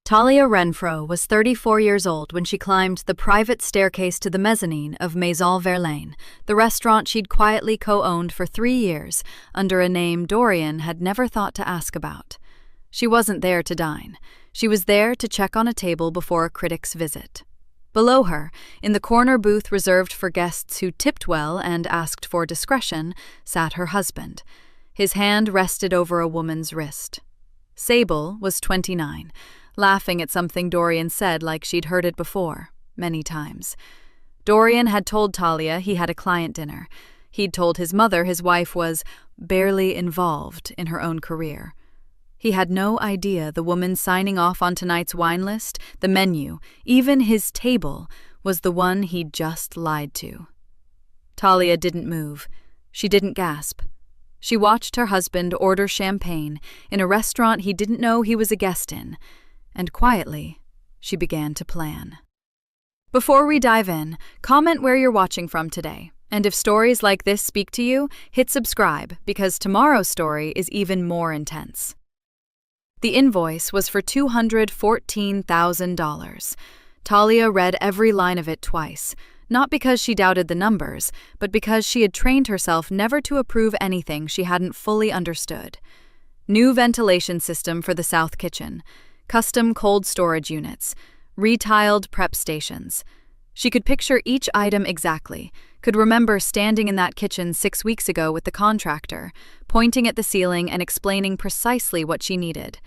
Talia Renfro was 34 years old when she climbed the private staircase to the mezzanine of Maison Verlaine, the restaurant she'd quietly co-owned for 3 years under a name Dorian had never thought to ask about. She wasn't there to dine. She was there to check on a table before a critic's visit. Below her, in the corner booth reserved for guests who tipped well and asked for discretion, sat her husband. His hand rested over a woman's wrist. Sable was 29. Laughing at something Dorian said like she'd heard it before, many times. Dorian had told Talia he had a client dinner. He'd told his mother his wife was barely involved in her own career. He had no idea the woman signing off on tonight's wine list, the menu, even his table, was the one he'd just lied to. Talia didn't move. She didn't gasp. She watched her husband order champagne in a restaurant he didn't know he was a guest in. And quietly, she began to plan. Before we dive in, comment where you're watching from today. And if stories like this speak to you, hit subscribe because tomorrow's story is even more intense. The invoice was for $214,000. Talia read every line of it twice, not because she doubted the numbers, but because she had trained herself never to approve anything she hadn't fully understood. New ventilation system for the south kitchen. Custom cold storage units, retiled prep stations. She could picture each item exactly, could remember standing in that kitchen 6 weeks ago with the contractor, pointing at the ceiling and explaining precisely what she needed.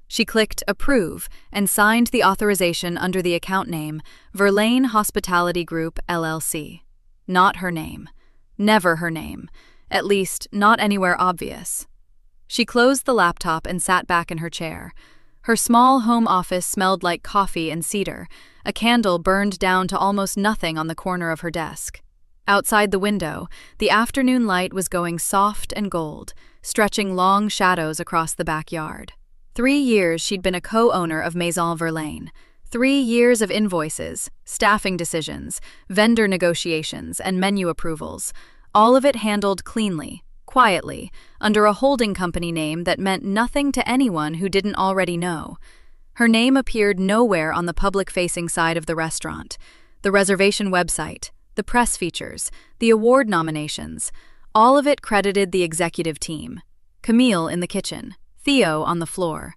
She clicked Approve and signed the authorization under the account name Verlaine Hospitality Group, LLC. Not her name. Never her name. At least, not anywhere obvious. She closed the laptop and sat back in her chair. Her small home office smelled like coffee and cedar. A candle burned down to almost nothing on the corner of her desk. Outside the window, the afternoon light was going soft and gold, stretching long shadows across the backyard. 3 years she'd been a co-owner of Maison Verlaine. 3 years of invoices, staffing decisions, vendor negotiations, and menu approvals. All of it handled cleanly, quietly, under a holding company name that meant nothing to anyone who didn't already know. Her name appeared nowhere on the public-facing side of the restaurant. The reservation website, the press features, the award nominations, all of it credited the executive team. Camille in the kitchen, Theo on the floor.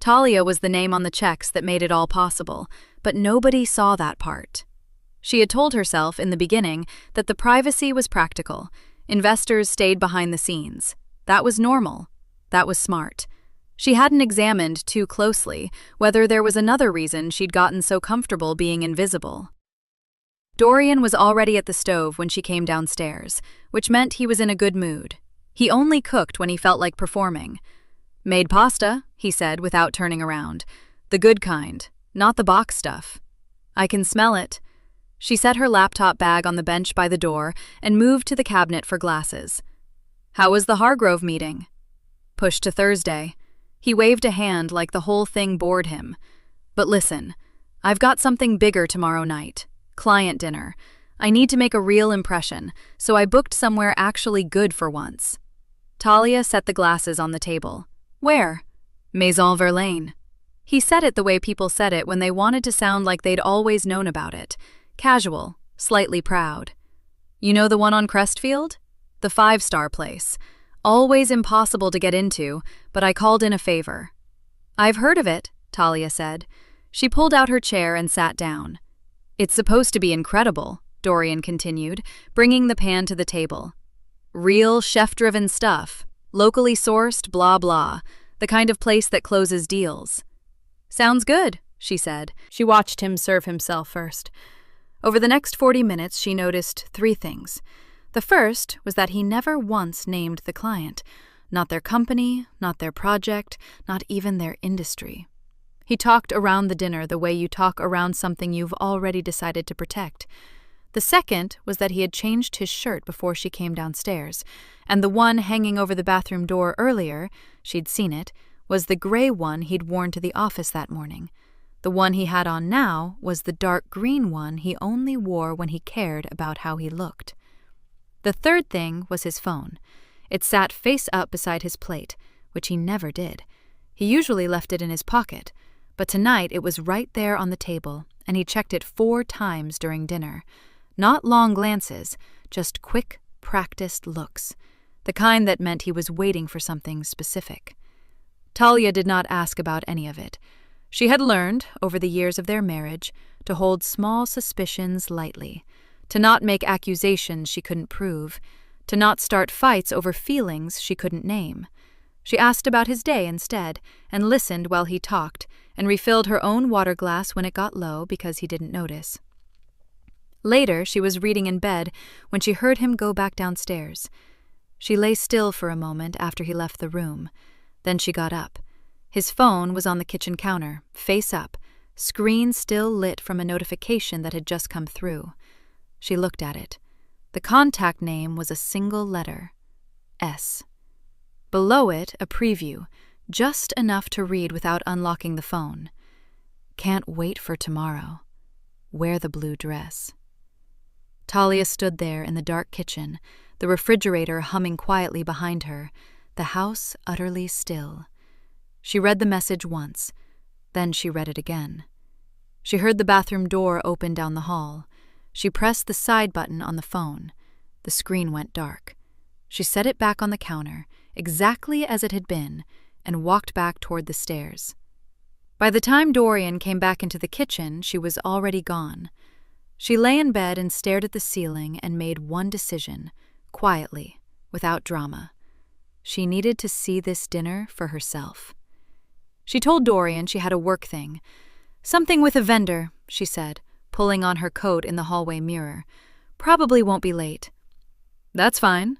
Talia was the name on the checks that made it all possible, but nobody saw that part. She had told herself in the beginning that the privacy was practical. Investors stayed behind the scenes. That was normal. That was smart. She hadn't examined too closely whether there was another reason she'd gotten so comfortable being invisible. Dorian was already at the stove when she came downstairs, which meant he was in a good mood. He only cooked when he felt like performing. "Made pasta," he said without turning around. "The good kind, not the box stuff." "I can smell it." She set her laptop bag on the bench by the door and moved to the cabinet for glasses. "How was the Hargrove meeting?" "Pushed to Thursday." He waved a hand like the whole thing bored him. "But listen, I've got something bigger tomorrow night. Client dinner. I need to make a real impression, so I booked somewhere actually good for once." Talia set the glasses on the table. "Where?" "Maison Verlaine." He said it the way people said it when they wanted to sound like they'd always known about it. Casual, slightly proud. "You know the one on Crestfield? The 5-star place. Always impossible to get into, but I called in a favor." "I've heard of it," Talia said. She pulled out her chair and sat down. "It's supposed to be incredible," Dorian continued, bringing the pan to the table. "Real chef-driven stuff. Locally sourced, blah blah. The kind of place that closes deals." "Sounds good," she said. She watched him serve himself first. Over the next 40 minutes, she noticed 3 things. The first was that he never once named the client. Not their company, not their project, not even their industry. He talked around the dinner the way you talk around something you've already decided to protect. The second was that he had changed his shirt before she came downstairs, and the one hanging over the bathroom door earlier, she'd seen it, was the gray one he'd worn to the office that morning. The one he had on now was the dark green one he only wore when he cared about how he looked. The third thing was his phone. It sat face up beside his plate, which he never did. He usually left it in his pocket, But tonight it was right there on the table, and he checked it 4 times during dinner. Not long glances, just quick, practiced looks, the kind that meant he was waiting for something specific. Talia did not ask about any of it. She had learned, over the years of their marriage, to hold small suspicions lightly, to not make accusations she couldn't prove, to not start fights over feelings she couldn't name. She asked about his day instead, and listened while he talked, and refilled her own water glass when it got low because he didn't notice. Later, she was reading in bed when she heard him go back downstairs. She lay still for a moment after he left the room. Then she got up. His phone was on the kitchen counter, face up, screen still lit from a notification that had just come through. She looked at it. The contact name was a single letter, S. Below it, a preview, just enough to read without unlocking the phone. Can't wait for tomorrow. Wear the blue dress. Talia stood there in the dark kitchen, the refrigerator humming quietly behind her, the house utterly still. She read the message once, then she read it again. She heard the bathroom door open down the hall. She pressed the side button on the phone. The screen went dark. She set it back on the counter, exactly as it had been, and walked back toward the stairs. By the time Dorian came back into the kitchen, she was already gone. She lay in bed and stared at the ceiling and made one decision, quietly, without drama. She needed to see this dinner for herself. She told Dorian she had a work thing. "Something with a vendor," she said, pulling on her coat in the hallway mirror. "Probably won't be late." "That's fine."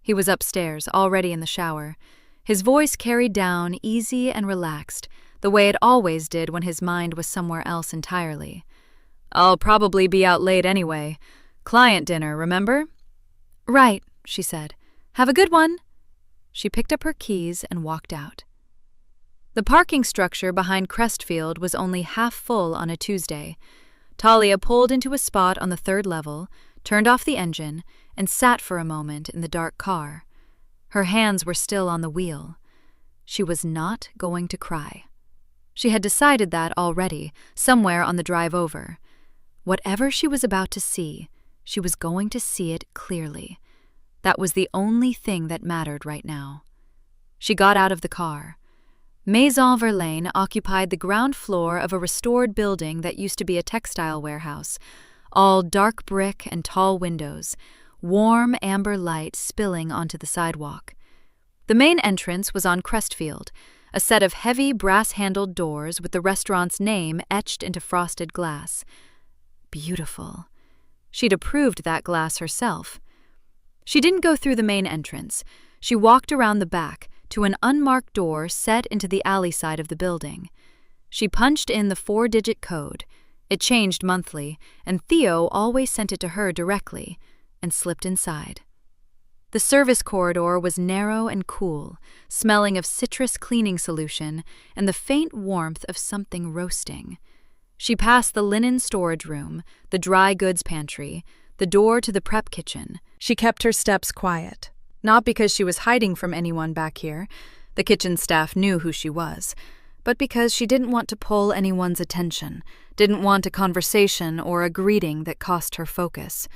He was upstairs, already in the shower. His voice carried down, easy and relaxed, the way it always did when his mind was somewhere else entirely. "I'll probably be out late anyway. Client dinner, remember?" "Right," she said. "Have a good one." She picked up her keys and walked out. The parking structure behind Crestfield was only half full on a Tuesday. Talia pulled into a spot on the 3rd level, turned off the engine, and sat for a moment in the dark car. Her hands were still on the wheel. She was not going to cry. She had decided that already, somewhere on the drive over. Whatever she was about to see, she was going to see it clearly. That was the only thing that mattered right now. She got out of the car. Maison Verlaine occupied the ground floor of a restored building that used to be a textile warehouse, all dark brick and tall windows, warm amber light spilling onto the sidewalk. The main entrance was on Crestfield, a set of heavy brass-handled doors with the restaurant's name etched into frosted glass. Beautiful. She'd approved that glass herself. She didn't go through the main entrance. She walked around the back to an unmarked door set into the alley side of the building. She punched in the 4-digit code. It changed monthly, and Theo always sent it to her directly, and slipped inside. The service corridor was narrow and cool, smelling of citrus cleaning solution and the faint warmth of something roasting. She passed the linen storage room, the dry goods pantry, the door to the prep kitchen. She kept her steps quiet. Not because she was hiding from anyone back here, the kitchen staff knew who she was, but because she didn't want to pull anyone's attention, didn't want a conversation or a greeting that cost her focus.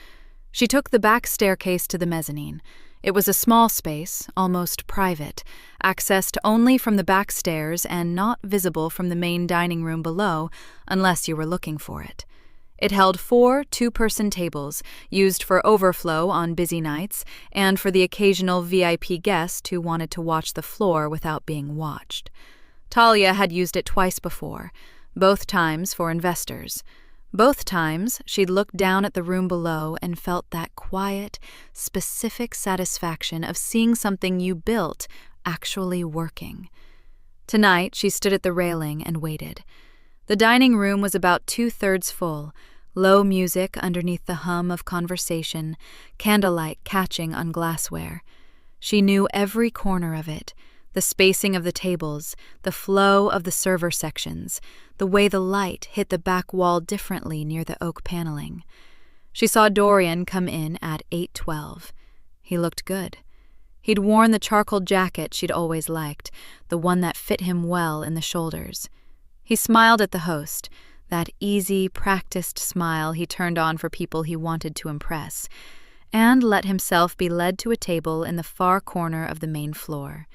She took the back staircase to the mezzanine. It was a small space, almost private, accessed only from the back stairs and not visible from the main dining room below unless you were looking for it. It held 4 two-person tables, used for overflow on busy nights and for the occasional VIP guest who wanted to watch the floor without being watched. Talia had used it twice before, both times for investors. Both times she'd looked down at the room below and felt that quiet, specific satisfaction of seeing something you built actually working. Tonight she stood at the railing and waited. The dining room was about 2/3 full, low music underneath the hum of conversation, candlelight catching on glassware. She knew every corner of it, the spacing of the tables, the flow of the server sections, the way the light hit the back wall differently near the oak paneling. She saw Dorian come in at 8:12. He looked good. He'd worn the charcoal jacket she'd always liked, the one that fit him well in the shoulders. He smiled at the host, that easy, practiced smile he turned on for people he wanted to impress, and let himself be led to a table in the far corner of the main floor.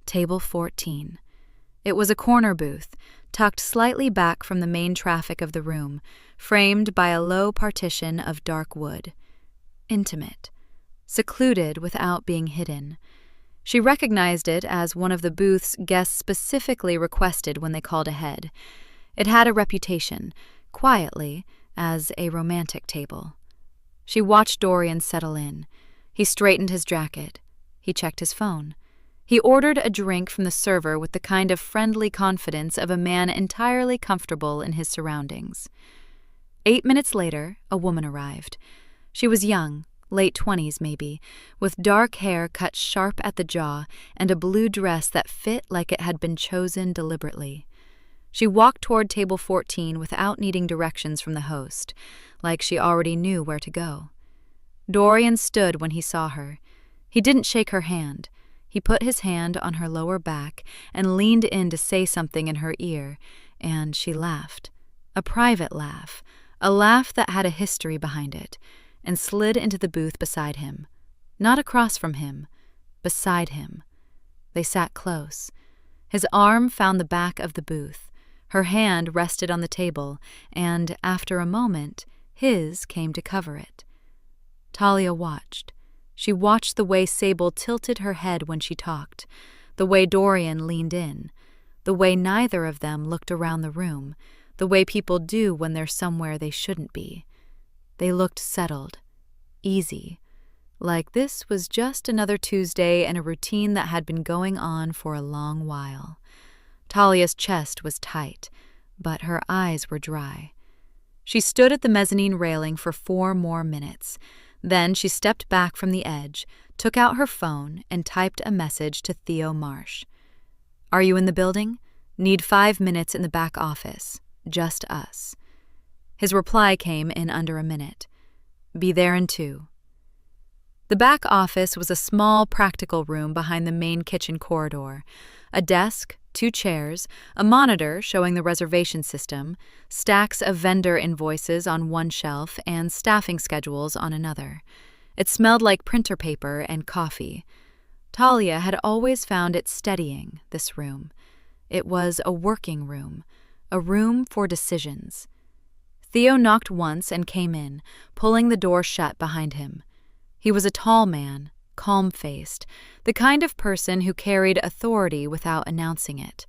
Table 14. It was a corner booth, tucked slightly back from the main traffic of the room, framed by a low partition of dark wood. Intimate. Secluded without being hidden. She recognized it as one of the booths guests specifically requested when they called ahead. It had a reputation, quietly, as a romantic table. She watched Dorian settle in. He straightened his jacket. He checked his phone. He ordered a drink from the server with the kind of friendly confidence of a man entirely comfortable in his surroundings. 8 minutes later, a woman arrived. She was young, late 20s maybe, with dark hair cut sharp at the jaw and a blue dress that fit like it had been chosen deliberately. She walked toward table 14 without needing directions from the host, like she already knew where to go. Dorian stood when he saw her. He didn't shake her hand. He put his hand on her lower back and leaned in to say something in her ear, and she laughed. A private laugh, a laugh that had a history behind it, and slid into the booth beside him. Not across from him, beside him. They sat close. His arm found the back of the booth. Her hand rested on the table, and, after a moment, his came to cover it. Talia watched. She watched the way Sable tilted her head when she talked, the way Dorian leaned in, the way neither of them looked around the room, the way people do when they're somewhere they shouldn't be. They looked settled, easy, like this was just another Tuesday in a routine that had been going on for a long while. Talia's chest was tight, but her eyes were dry. She stood at the mezzanine railing for 4 more minutes. Then she stepped back from the edge, took out her phone, and typed a message to Theo Marsh. "Are you in the building? Need 5 minutes in the back office. Just us." His reply came in under a minute. "Be there in 2." The back office was a small, practical room behind the main kitchen corridor. A desk, 2 chairs, a monitor showing the reservation system, stacks of vendor invoices on one shelf, and staffing schedules on another. It smelled like printer paper and coffee. Talia had always found it steadying, this room. It was a working room, a room for decisions. Theo knocked once and came in, pulling the door shut behind him. He was a tall man, calm-faced, the kind of person who carried authority without announcing it.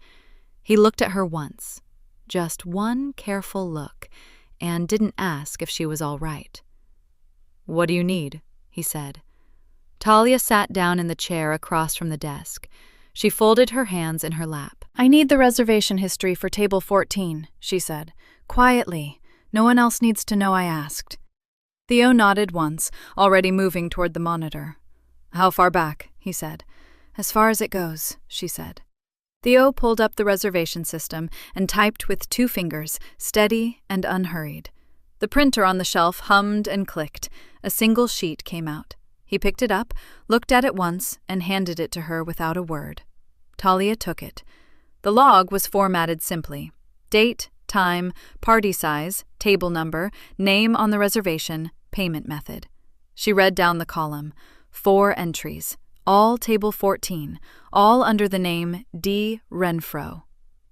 He looked at her once, just one careful look, and didn't ask if she was all right. "What do you need?" he said. Talia sat down in the chair across from the desk. She folded her hands in her lap. "I need the reservation history for table 14, she said, quietly. No one else needs to know I asked. Theo nodded once, already moving toward the monitor. "How far back?" he said. "As far as it goes," she said. Theo pulled up the reservation system and typed with 2 fingers, steady and unhurried. The printer on the shelf hummed and clicked. A single sheet came out. He picked it up, looked at it once, and handed it to her without a word. Talia took it. The log was formatted simply. Date, time, party size, table number, name on the reservation, payment method. She read down the column. 4 entries, all table 14, all under the name D. Renfro.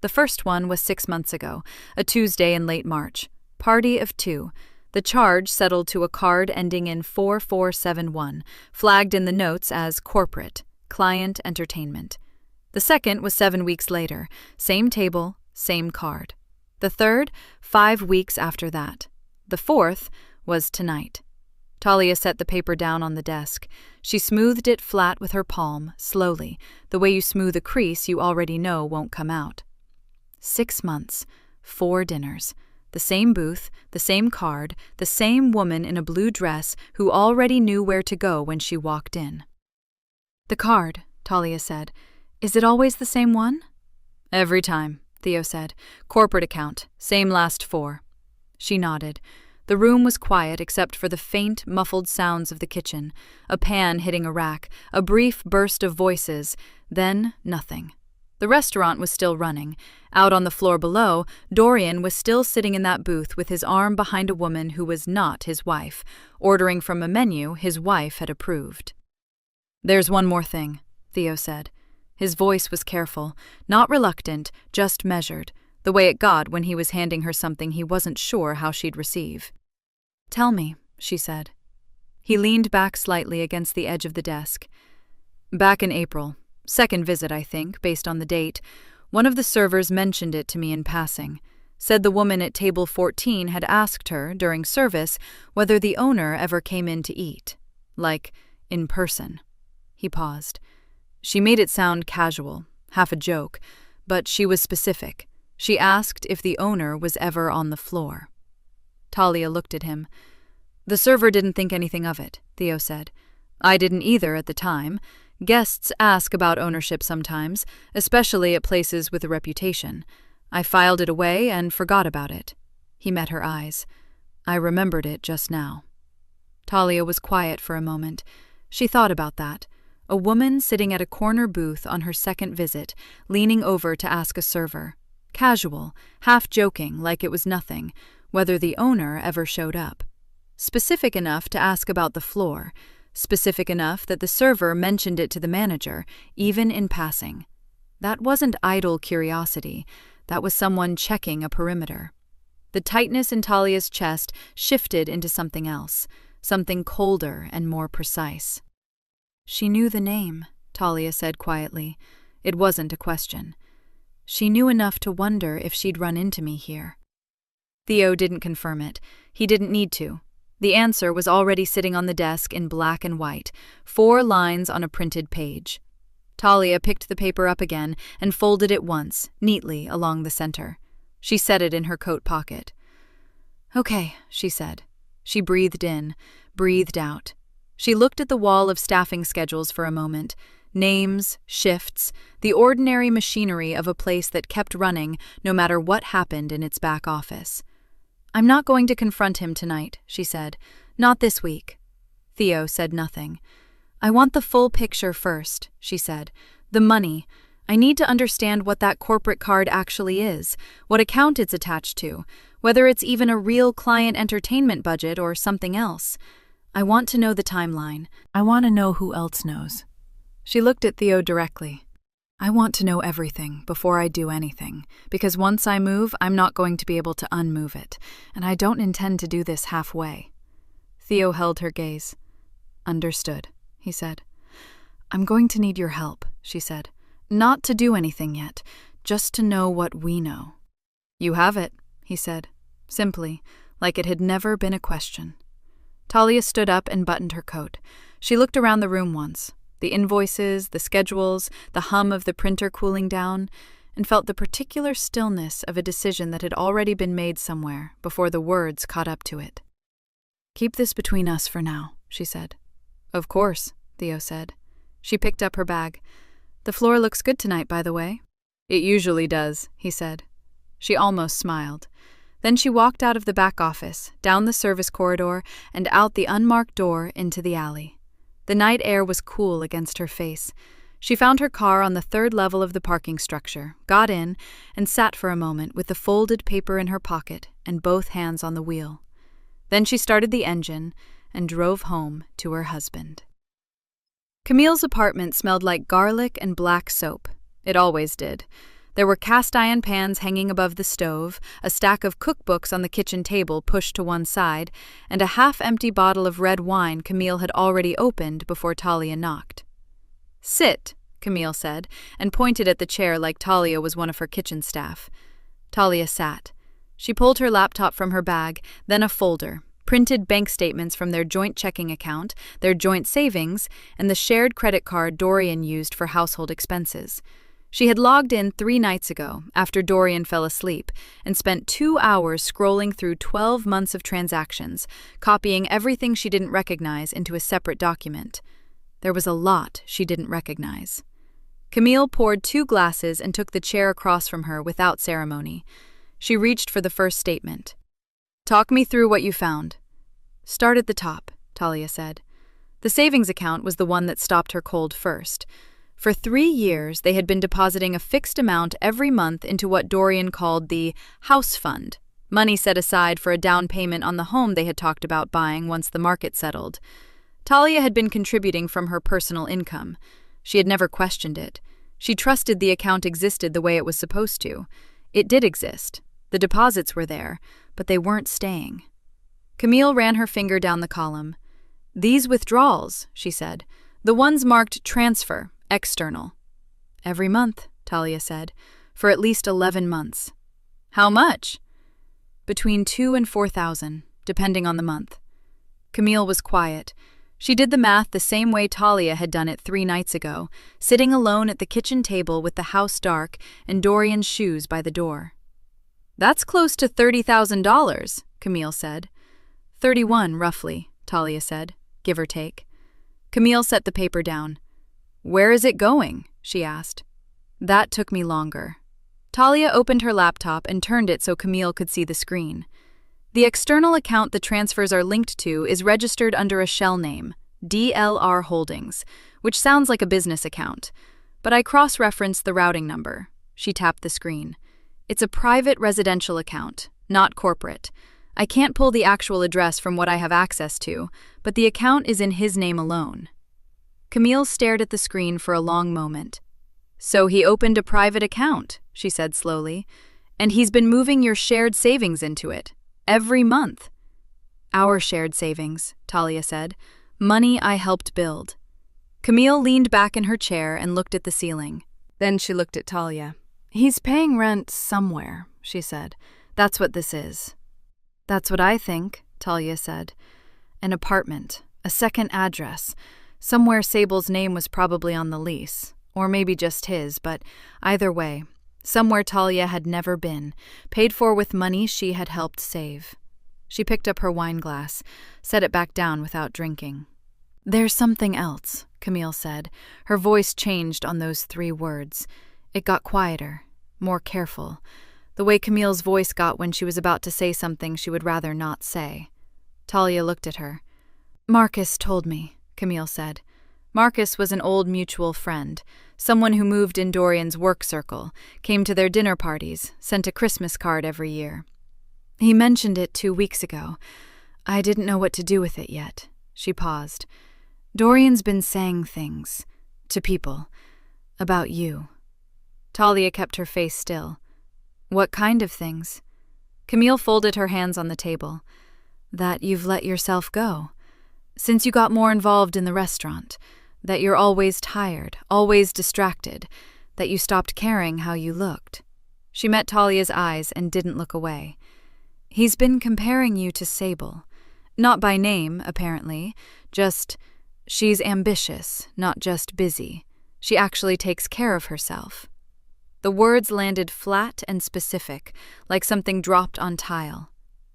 The first one was 6 months ago, a Tuesday in late March. Party of 2. The charge settled to a card ending in 4471, flagged in the notes as corporate, client entertainment. The second was 7 weeks later, same table, same card. The third, 5 weeks after that. The fourth was tonight. Talia set the paper down on the desk. She smoothed it flat with her palm, slowly, the way you smooth a crease you already know won't come out. 6 months, 4 dinners, the same booth, the same card, the same woman in a blue dress who already knew where to go when she walked in. "The card," Talia said. "Is it always the same one?" "Every time," Theo said. "Corporate account, same last 4. She nodded. The room was quiet except for the faint, muffled sounds of the kitchen, a pan hitting a rack, a brief burst of voices, then nothing. The restaurant was still running. Out on the floor below, Dorian was still sitting in that booth with his arm behind a woman who was not his wife, ordering from a menu his wife had approved. "There's one more thing," Theo said. His voice was careful, not reluctant, just measured, the way it got when he was handing her something he wasn't sure how she'd receive. "Tell me," she said. He leaned back slightly against the edge of the desk. "Back in April, second visit, I think, based on the date, one of the servers mentioned it to me in passing, said the woman at table 14 had asked her, during service, whether the owner ever came in to eat. Like, in person." He paused. She made it sound casual, half a joke, but she was specific. She asked if the owner was ever on the floor. Talia looked at him. "The server didn't think anything of it," Theo said. "I didn't either at the time. Guests ask about ownership sometimes, especially at places with a reputation. I filed it away and forgot about it." He met her eyes. "I remembered it just now." Talia was quiet for a moment. She thought about that. A woman sitting at a corner booth on her second visit, leaning over to ask a server. Casual, half joking, like it was nothing, whether the owner ever showed up. Specific enough to ask about the floor. Specific enough that the server mentioned it to the manager, even in passing. That wasn't idle curiosity. That was someone checking a perimeter. The tightness in Talia's chest shifted into something else, something colder and more precise. "She knew the name," Talia said quietly. It wasn't a question. "She knew enough to wonder if she'd run into me here." Theo didn't confirm it. He didn't need to. The answer was already sitting on the desk in black and white, 4 lines on a printed page. Talia picked the paper up again and folded it once, neatly along the center. She set it in her coat pocket. "Okay," she said. She breathed in, breathed out. She looked at the wall of staffing schedules for a moment. Names, shifts, the ordinary machinery of a place that kept running no matter what happened in its back office. "I'm not going to confront him tonight," she said. "Not this week." Theo said nothing. "I want the full picture first," she said. "The money. I need to understand what that corporate card actually is, what account it's attached to, whether it's even a real client entertainment budget or something else. I want to know the timeline. I want to know who else knows." She looked at Theo directly. "I want to know everything before I do anything, because once I move, I'm not going to be able to unmove it, and I don't intend to do this halfway." Theo held her gaze. "Understood," he said. "I'm going to need your help," she said. "Not to do anything yet, just to know what we know." "You have it," he said, simply, like it had never been a question. Talia stood up and buttoned her coat. She looked around the room once. The invoices, the schedules, the hum of the printer cooling down, and felt the particular stillness of a decision that had already been made somewhere before the words caught up to it. "Keep this between us for now," she said. "Of course," Theo said. She picked up her bag. "The floor looks good tonight, by the way." "It usually does," he said. She almost smiled. Then she walked out of the back office, down the service corridor, and out the unmarked door into the alley. The night air was cool against her face. She found her car on the 3rd level of the parking structure, got in, and sat for a moment with the folded paper in her pocket and both hands on the wheel. Then she started the engine and drove home to her husband. Camille's apartment smelled like garlic and black soap. It always did. There were cast-iron pans hanging above the stove, a stack of cookbooks on the kitchen table pushed to one side, and a half-empty bottle of red wine Camille had already opened before Talia knocked. "Sit," Camille said, and pointed at the chair like Talia was one of her kitchen staff. Talia sat. She pulled her laptop from her bag, then a folder, printed bank statements from their joint checking account, their joint savings, and the shared credit card Dorian used for household expenses. She had logged in 3 nights ago, after Dorian fell asleep, and spent 2 hours scrolling through 12 months of transactions, copying everything she didn't recognize into a separate document. There was a lot she didn't recognize. Camille poured 2 glasses and took the chair across from her without ceremony. She reached for the first statement. "Talk me through what you found." "Start at the top," Talia said. The savings account was the one that stopped her cold first. For 3 years, they had been depositing a fixed amount every month into what Dorian called the house fund, money set aside for a down payment on the home they had talked about buying once the market settled. Talia had been contributing from her personal income. She had never questioned it. She trusted the account existed the way it was supposed to. It did exist. The deposits were there, but they weren't staying. Camille ran her finger down the column. "These withdrawals," she said. "The ones marked transfer, external." "Every month," Talia said, "for at least 11 months. "How much?" "Between 2,000 and 4,000, depending on the month." Camille was quiet. She did the math the same way Talia had done it 3 nights ago, sitting alone at the kitchen table with the house dark and Dorian's shoes by the door. "That's close to $30,000, Camille said. 31, roughly, Talia said, give or take. Camille set the paper down. "Where is it going?" she asked. "That took me longer." Talia opened her laptop and turned it so Camille could see the screen. "The external account the transfers are linked to is registered under a shell name, DLR Holdings, which sounds like a business account. But I cross-referenced the routing number." She tapped the screen. "It's a private residential account, not corporate. I can't pull the actual address from what I have access to, but the account is in his name alone." Camille stared at the screen for a long moment. "So he opened a private account," she said slowly, "and he's been moving your shared savings into it, every month." "Our shared savings," Talia said. "Money I helped build." Camille leaned back in her chair and looked at the ceiling. Then she looked at Talia. "He's paying rent somewhere," she said. "That's what this is." "That's what I think," Talia said. "An apartment, a second address. Somewhere Sable's name was probably on the lease, or maybe just his, but either way, somewhere Talia had never been, paid for with money she had helped save." She picked up her wine glass, set it back down without drinking. "There's something else," Camille said. Her voice changed on those 3 words. It got quieter, more careful, the way Camille's voice got when she was about to say something she would rather not say. Talia looked at her. "Marcus told me," Camille said. Marcus was an old mutual friend, someone who moved in Dorian's work circle, came to their dinner parties, sent a Christmas card every year. "He mentioned it 2 weeks ago. I didn't know what to do with it yet." She paused. "Dorian's been saying things, to people, about you." Talia kept her face still. "What kind of things?" Camille folded her hands on the table. "That you've let yourself go. Since you got more involved in the restaurant. That you're always tired, always distracted. That you stopped caring how you looked." She met Talia's eyes and didn't look away. "He's been comparing you to Sable. Not by name, apparently. Just, she's ambitious, not just busy. She actually takes care of herself." The words landed flat and specific, like something dropped on tile.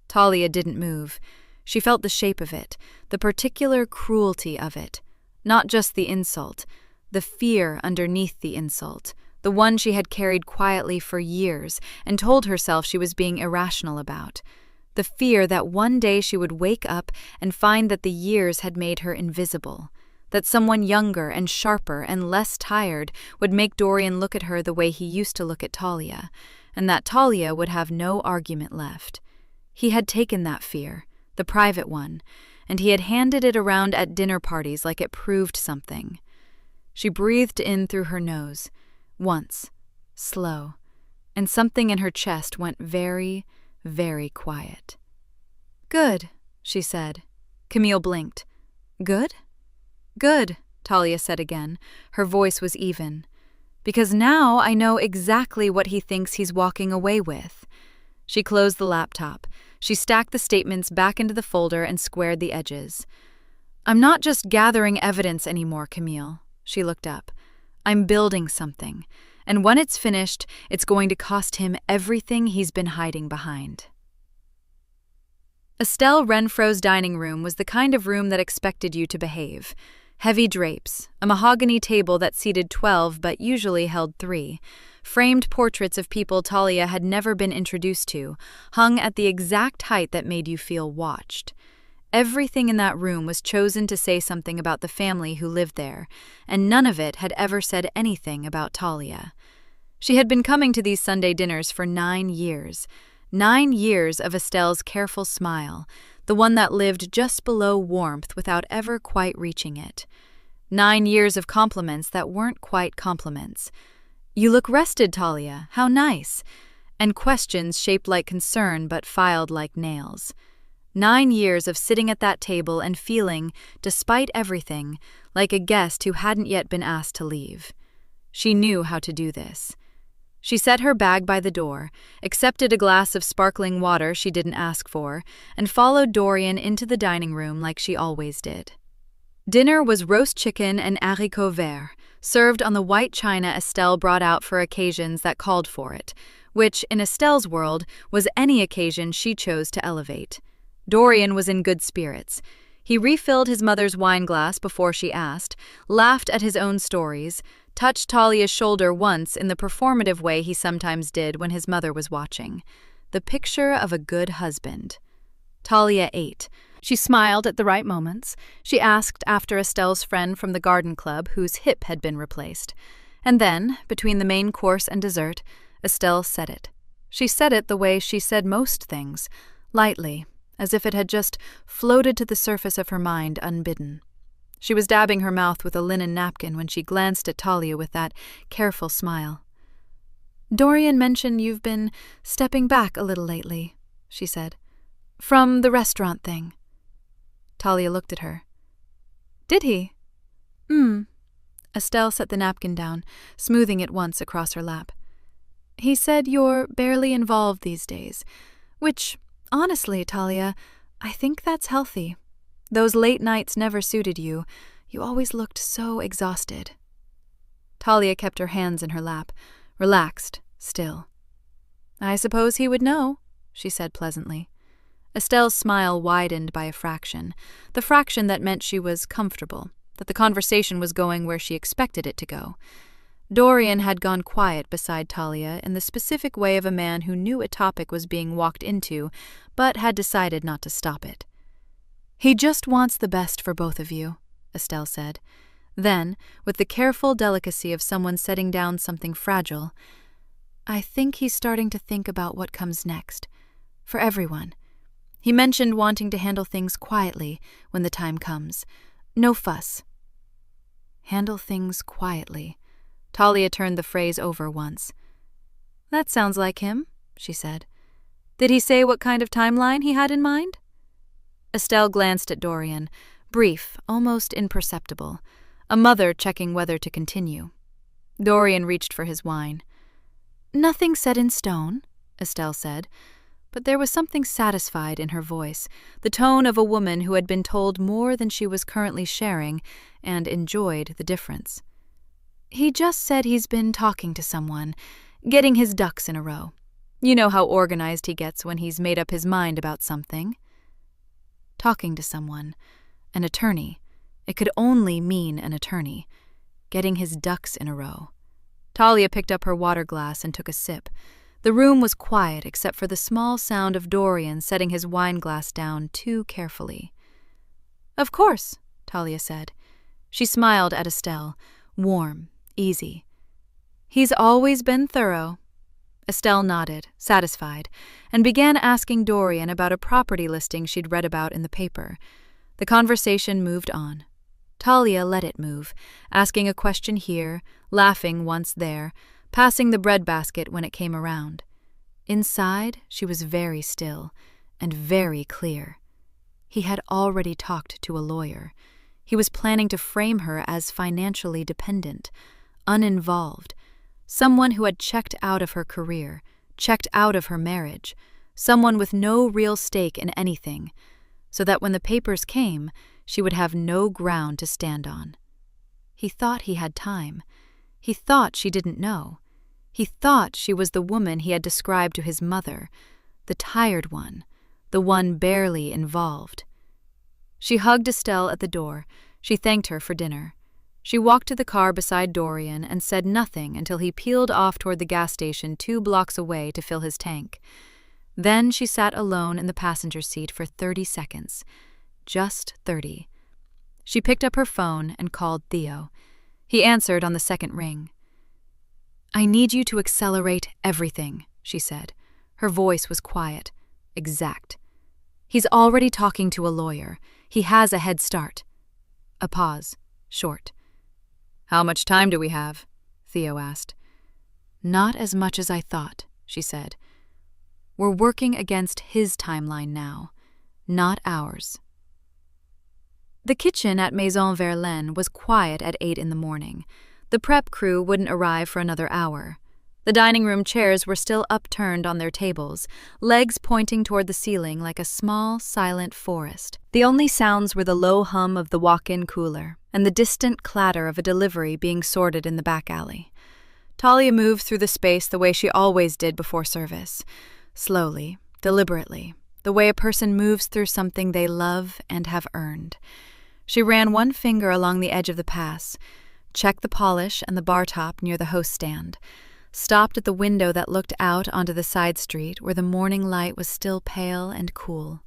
Talia didn't move. She felt the shape of it, the particular cruelty of it. Not just the insult, the fear underneath the insult, the one she had carried quietly for years and told herself she was being irrational about. The fear that one day she would wake up and find that the years had made her invisible. That someone younger and sharper and less tired would make Dorian look at her the way he used to look at Talia, and that Talia would have no argument left. He had taken that fear, the private one, and he had handed it around at dinner parties like it proved something. She breathed in through her nose, once, slow, and something in her chest went very, very quiet. "Good," she said. Camille blinked. "Good?" "Good," Talia said again. Her voice was even. "Because now I know exactly what he thinks he's walking away with." She closed the laptop. She stacked the statements back into the folder and squared the edges. "I'm not just gathering evidence anymore, Camille." She looked up. "I'm building something, and when it's finished, it's going to cost him everything he's been hiding behind." Estelle Renfro's dining room was the kind of room that expected you to behave. Heavy drapes, a mahogany table that seated 12 but usually held 3, framed portraits of people Talia had never been introduced to, hung at the exact height that made you feel watched. Everything in that room was chosen to say something about the family who lived there, and none of it had ever said anything about Talia. She had been coming to these Sunday dinners for 9 years. 9 years of Estelle's careful smile, the one that lived just below warmth without ever quite reaching it. 9 years of compliments that weren't quite compliments. "You look rested, Talia. How nice." And questions shaped like concern but filed like nails. 9 years of sitting at that table and feeling, despite everything, like a guest who hadn't yet been asked to leave. She knew how to do this. She set her bag by the door, accepted a glass of sparkling water she didn't ask for, and followed Dorian into the dining room like she always did. Dinner was roast chicken and haricots verts, served on the white china Estelle brought out for occasions that called for it, which, in Estelle's world, was any occasion she chose to elevate. Dorian was in good spirits. He refilled his mother's wine glass before she asked, laughed at his own stories, touched Talia's shoulder once in the performative way he sometimes did when his mother was watching. The picture of a good husband. Talia ate. She smiled at the right moments. She asked after Estelle's friend from the garden club whose hip had been replaced. And then, between the main course and dessert, Estelle said it. She said it the way she said most things, lightly, as if it had just floated to the surface of her mind unbidden. She was dabbing her mouth with a linen napkin when she glanced at Talia with that careful smile. "Dorian mentioned you've been stepping back a little lately," she said. "From the restaurant thing." Talia looked at her. "Did he?" Estelle set the napkin down, smoothing it once across her lap. "He said you're barely involved these days, which, honestly, Talia, I think that's healthy. Those late nights never suited you. You always looked so exhausted." Talia kept her hands in her lap, relaxed, still. "I suppose he would know," she said pleasantly. Estelle's smile widened by a fraction, the fraction that meant she was comfortable, that the conversation was going where she expected it to go. Dorian had gone quiet beside Talia in the specific way of a man who knew a topic was being walked into, but had decided not to stop it. "He just wants the best for both of you," Estelle said. Then, with the careful delicacy of someone setting down something fragile, "I think he's starting to think about what comes next. For everyone. He mentioned wanting to handle things quietly when the time comes. No fuss." Handle things quietly. Talia turned the phrase over once. "That sounds like him," she said. "Did he say what kind of timeline he had in mind?" Estelle glanced at Dorian, brief, almost imperceptible, a mother checking whether to continue. Dorian reached for his wine. "Nothing set in stone," Estelle said, but there was something satisfied in her voice, the tone of a woman who had been told more than she was currently sharing and enjoyed the difference. "He just said he's been talking to someone, getting his ducks in a row. You know how organized he gets when he's made up his mind about something." Talking to someone. An attorney. It could only mean an attorney. Getting his ducks in a row. Talia picked up her water glass and took a sip. The room was quiet except for the small sound of Dorian setting his wine glass down too carefully. "Of course," Talia said. She smiled at Estelle, warm, easy. "He's always been thorough." Estelle nodded, satisfied, and began asking Dorian about a property listing she'd read about in the paper. The conversation moved on. Talia let it move, asking a question here, laughing once there, passing the breadbasket when it came around. Inside, she was very still and very clear. He had already talked to a lawyer. He was planning to frame her as financially dependent, uninvolved, someone who had checked out of her career, checked out of her marriage, someone with no real stake in anything, so that when the papers came, she would have no ground to stand on. He thought he had time. He thought she didn't know. He thought she was the woman he had described to his mother, the tired one, the one barely involved. She hugged Estelle at the door. She thanked her for dinner. She walked to the car beside Dorian and said nothing until he peeled off toward the gas station 2 blocks away to fill his tank. Then she sat alone in the passenger seat for 30 seconds, Just 30. She picked up her phone and called Theo. He answered on the second ring. "I need you to accelerate everything," she said. Her voice was quiet, exact. "He's already talking to a lawyer. He has a head start." A pause, short. "How much time do we have?" Theo asked. "Not as much as I thought," she said. "We're working against his timeline now, not ours." The kitchen at Maison Verlaine was quiet at 8 in the morning. The prep crew wouldn't arrive for another hour. The dining room chairs were still upturned on their tables, legs pointing toward the ceiling like a small, silent forest. The only sounds were the low hum of the walk-in cooler and the distant clatter of a delivery being sorted in the back alley. Talia moved through the space the way she always did before service. Slowly, deliberately, the way a person moves through something they love and have earned. She ran one finger along the edge of the pass, checked the polish and the bar top near the host stand, stopped at the window that looked out onto the side street where the morning light was still pale and cool.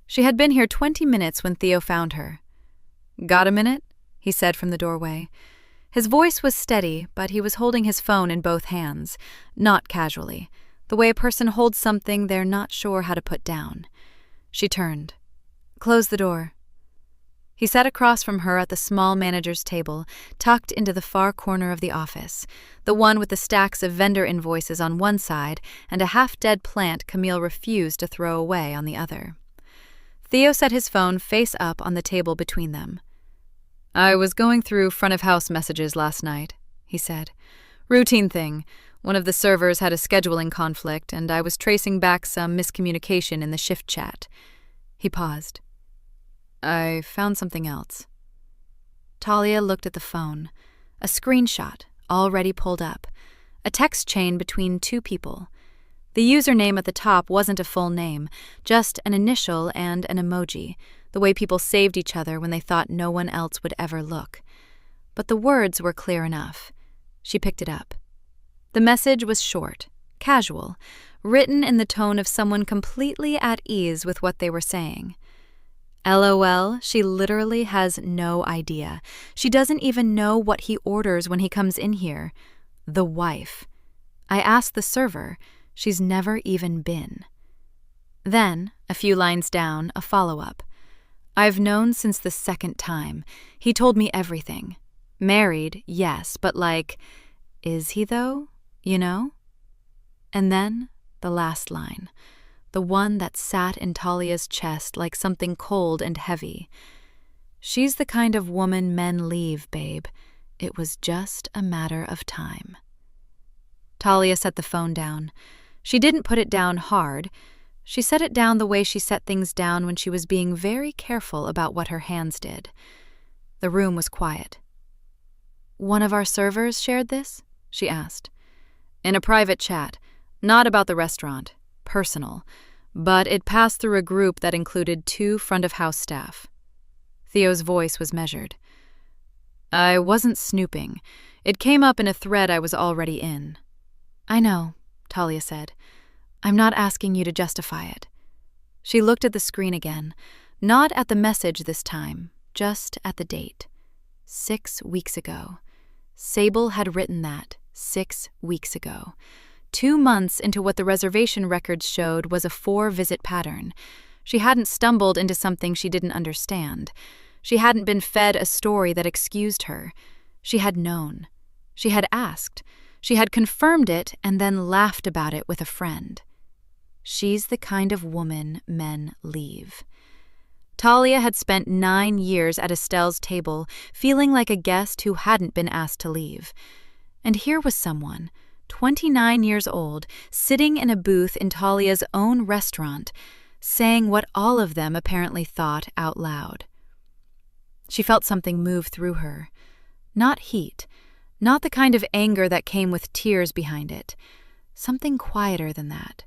She had been here 20 minutes when Theo found her. "Got a minute?" he said from the doorway. His voice was steady, but he was holding his phone in both hands, not casually, the way a person holds something they're not sure how to put down. She turned. "Close the door." He sat across from her at the small manager's table, tucked into the far corner of the office, the one with the stacks of vendor invoices on one side and a half-dead plant Camille refused to throw away on the other. Theo set his phone face up on the table between them. "I was going through front-of-house messages last night," he said. "Routine thing. One of the servers had a scheduling conflict, and I was tracing back some miscommunication in the shift chat." He paused. "I found something else." Talia looked at the phone. A screenshot, already pulled up. A text chain between two people. The username at the top wasn't a full name, just an initial and an emoji, the way people saved each other when they thought no one else would ever look. But the words were clear enough. She picked it up. The message was short, casual, written in the tone of someone completely at ease with what they were saying. LOL, she literally has no idea. She doesn't even know what he orders when he comes in here. The wife. I asked the server. She's never even been. Then, a few lines down, a follow-up. "I've known since the second time. He told me everything. Married, yes, but like, is he though? You know?" And then, the last line. The one that sat in Talia's chest like something cold and heavy. "She's the kind of woman men leave, babe. It was just a matter of time." Talia set the phone down. She didn't put it down hard. She set it down the way she set things down when she was being very careful about what her hands did. The room was quiet. "One of our servers shared this?" she asked. "In a private chat. Not about the restaurant. Personal, but it passed through a group that included 2 front-of-house staff." Theo's voice was measured. "I wasn't snooping. It came up in a thread I was already in." "I know," Talia said. "I'm not asking you to justify it." She looked at the screen again, not at the message this time, just at the date. 6 weeks ago. Sable had written that 6 weeks ago. 2 months into what the reservation records showed was a 4-visit pattern. She hadn't stumbled into something she didn't understand. She hadn't been fed a story that excused her. She had known. She had asked. She had confirmed it and then laughed about it with a friend. She's the kind of woman men leave. Talia had spent 9 years at Estelle's table, feeling like a guest who hadn't been asked to leave. And here was someone, 29 years old, sitting in a booth in Talia's own restaurant, saying what all of them apparently thought out loud. She felt something move through her. Not heat, not the kind of anger that came with tears behind it. Something quieter than that.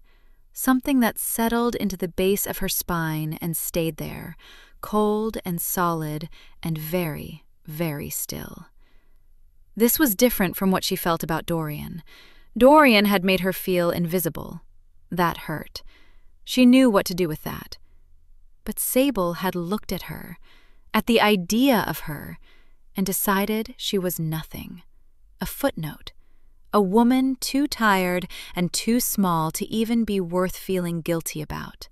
Something that settled into the base of her spine and stayed there, cold and solid and very, very still. This was different from what she felt about Dorian. Dorian had made her feel invisible. That hurt. She knew what to do with that. But Sable had looked at her, at the idea of her, and decided she was nothing. A footnote. A woman too tired and too small to even be worth feeling guilty about.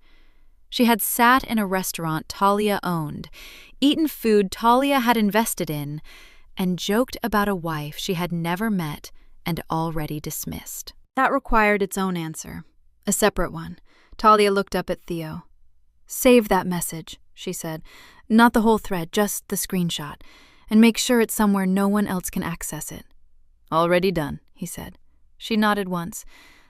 She had sat in a restaurant Talia owned, eaten food Talia had invested in, and joked about a wife she had never met and already dismissed. That required its own answer, a separate one. Talia looked up at Theo. "Save that message," she said. "Not the whole thread, just the screenshot. And make sure it's somewhere no one else can access it." "Already done," he said. She nodded once.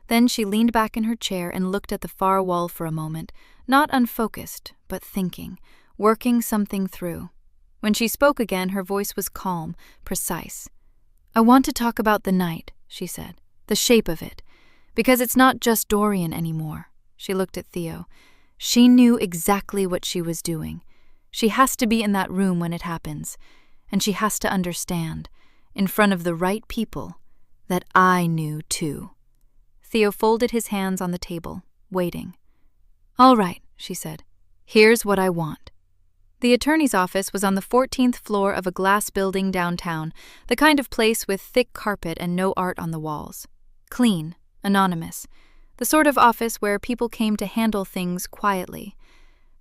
Then she leaned back in her chair and looked at the far wall for a moment, not unfocused, but thinking, working something through. When she spoke again, her voice was calm, precise. "I want to talk about the night," she said, "the shape of it. Because it's not just Dorian anymore." She looked at Theo. She knew exactly what she was doing. She has to be in that room when it happens. And she has to understand, in front of the right people, that I knew too. Theo folded his hands on the table, waiting. "All right," she said. "Here's what I want." The attorney's office was on the 14th floor of a glass building downtown, the kind of place with thick carpet and no art on the walls. Clean, anonymous, the sort of office where people came to handle things quietly.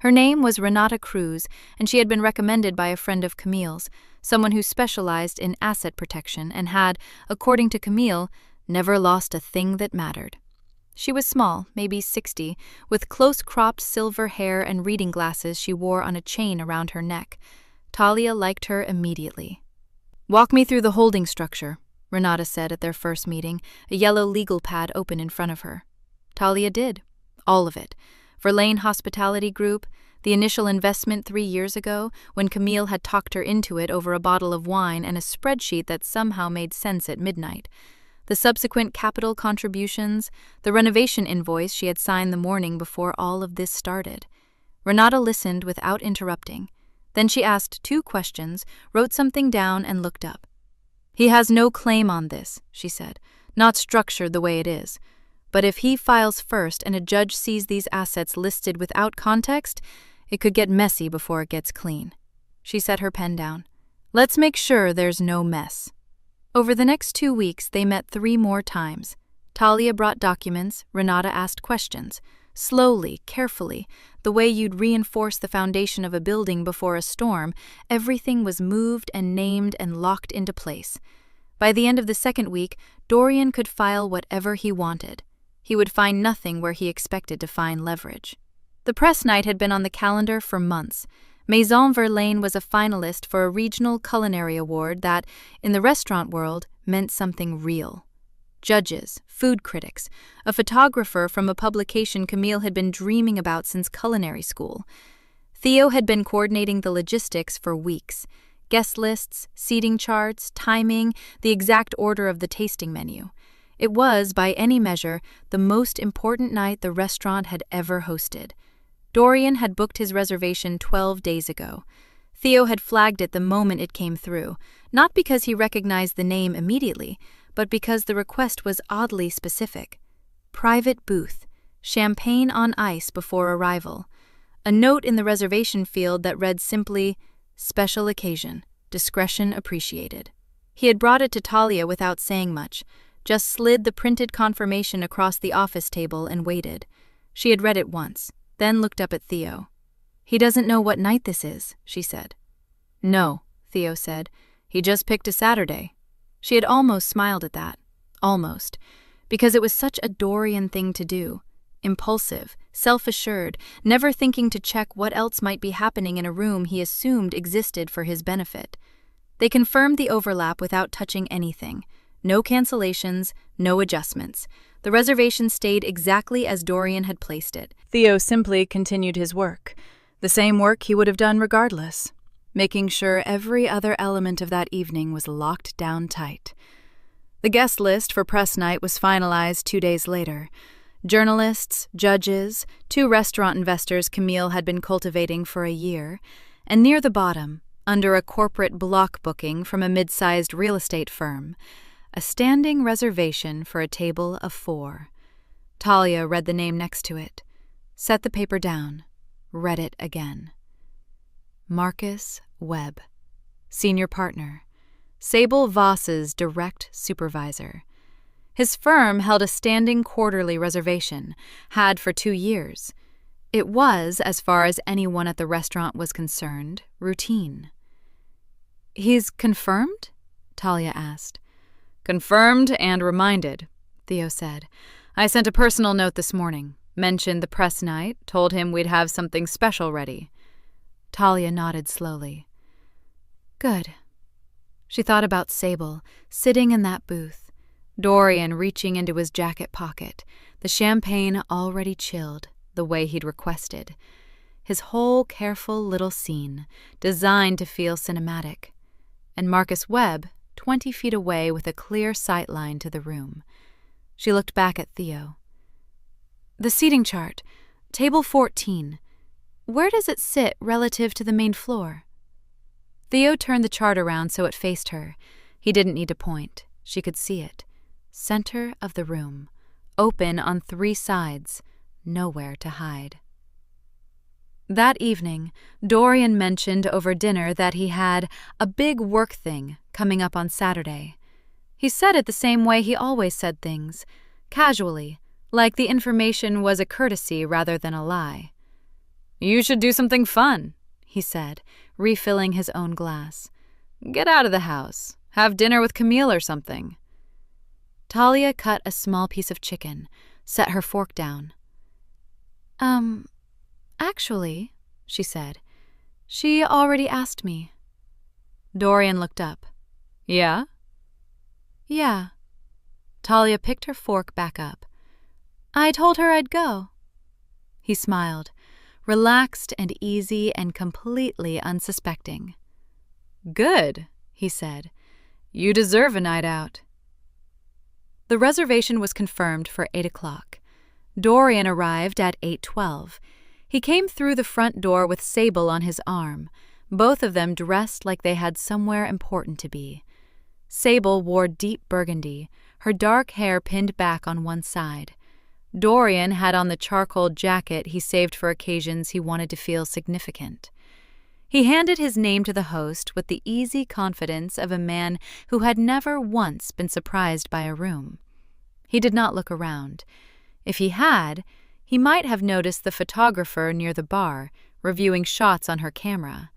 Her name was Renata Cruz, and she had been recommended by a friend of Camille's, someone who specialized in asset protection and had, according to Camille, never lost a thing that mattered. She was small, maybe 60, with close-cropped silver hair and reading glasses she wore on a chain around her neck. Talia liked her immediately. "Walk me through the holding structure," Renata said at their first meeting, a yellow legal pad open in front of her. Talia did. All of it. Verlaine Hospitality Group, the initial investment 3 years ago, when Camille had talked her into it over a bottle of wine and a spreadsheet that somehow made sense at midnight. The subsequent capital contributions, the renovation invoice she had signed the morning before all of this started. Renata listened without interrupting. Then she asked 2 questions, wrote something down, and looked up. "He has no claim on this," she said, "not structured the way it is. But if he files first and a judge sees these assets listed without context, it could get messy before it gets clean." She set her pen down. "Let's make sure there's no mess." Over the next 2 weeks, they met 3 more times. Talia brought documents, Renata asked questions. Slowly, carefully, the way you'd reinforce the foundation of a building before a storm, everything was moved and named and locked into place. By the end of the 2nd week, Dorian could file whatever he wanted. He would find nothing where he expected to find leverage. The press night had been on the calendar for months. Maison Verlaine was a finalist for a regional culinary award that, in the restaurant world, meant something real. Judges, food critics, a photographer from a publication Camille had been dreaming about since culinary school. Theo had been coordinating the logistics for weeks. Guest lists, seating charts, timing, the exact order of the tasting menu. It was, by any measure, the most important night the restaurant had ever hosted. Dorian had booked his reservation 12 days ago. Theo had flagged it the moment it came through, not because he recognized the name immediately, but because the request was oddly specific. Private booth, champagne on ice before arrival. A note in the reservation field that read simply, "Special occasion, discretion appreciated." He had brought it to Talia without saying much, just slid the printed confirmation across the office table and waited. She had read it once, then looked up at Theo. "He doesn't know what night this is," she said. "No," Theo said. "He just picked a Saturday." She had almost smiled at that. Almost. Because it was such a Dorian thing to do. Impulsive, self-assured, never thinking to check what else might be happening in a room he assumed existed for his benefit. They confirmed the overlap without touching anything. No cancellations, no adjustments. The reservation stayed exactly as Dorian had placed it. Theo simply continued his work, the same work he would have done regardless, making sure every other element of that evening was locked down tight. The guest list for press night was finalized 2 days later. Journalists, judges, 2 restaurant investors Camille had been cultivating for a year, and near the bottom, under a corporate block booking from a mid-sized real estate firm, a standing reservation for a table of 4. Talia read the name next to it, set the paper down. read it again. Marcus Webb, senior partner, Sable Voss's direct supervisor. His firm held a standing quarterly reservation, had for 2 years. It was, as far as anyone at the restaurant was concerned, routine. "He's confirmed?" Talia asked. "Confirmed and reminded," Theo said. "I sent a personal note this morning, mentioned the press night, told him we'd have something special ready." Talia nodded slowly. "Good." She thought about Sable, sitting in that booth, Dorian reaching into his jacket pocket, the champagne already chilled, the way he'd requested. His whole careful little scene, designed to feel cinematic. And Marcus Webb, 20 feet away with a clear sight line to the room. She looked back at Theo. "The seating chart, table 14. Where does it sit relative to the main floor?" Theo turned the chart around so it faced her. He didn't need to point. She could see it. Center of the room. Open on 3 sides. Nowhere to hide. That evening, Dorian mentioned over dinner that he had a big work thing coming up on Saturday. He said it the same way he always said things, casually, like the information was a courtesy rather than a lie. "You should do something fun," he said, refilling his own glass. "Get out of the house. Have dinner with Camille or something." Talia cut a small piece of chicken, set her fork down. Actually," she said, "she already asked me." Dorian looked up. "Yeah?" "Yeah." Talia picked her fork back up. "I told her I'd go." He smiled, relaxed and easy and completely unsuspecting. "Good," he said. "You deserve a night out." The reservation was confirmed for 8 o'clock. Dorian arrived at 8:12. He came through the front door with Sable on his arm, both of them dressed like they had somewhere important to be. Sable wore deep burgundy, her dark hair pinned back on one side. Dorian had on the charcoal jacket he saved for occasions he wanted to feel significant. He handed his name to the host with the easy confidence of a man who had never once been surprised by a room. He did not look around. If he had, he might have noticed the photographer near the bar, reviewing shots on her camera.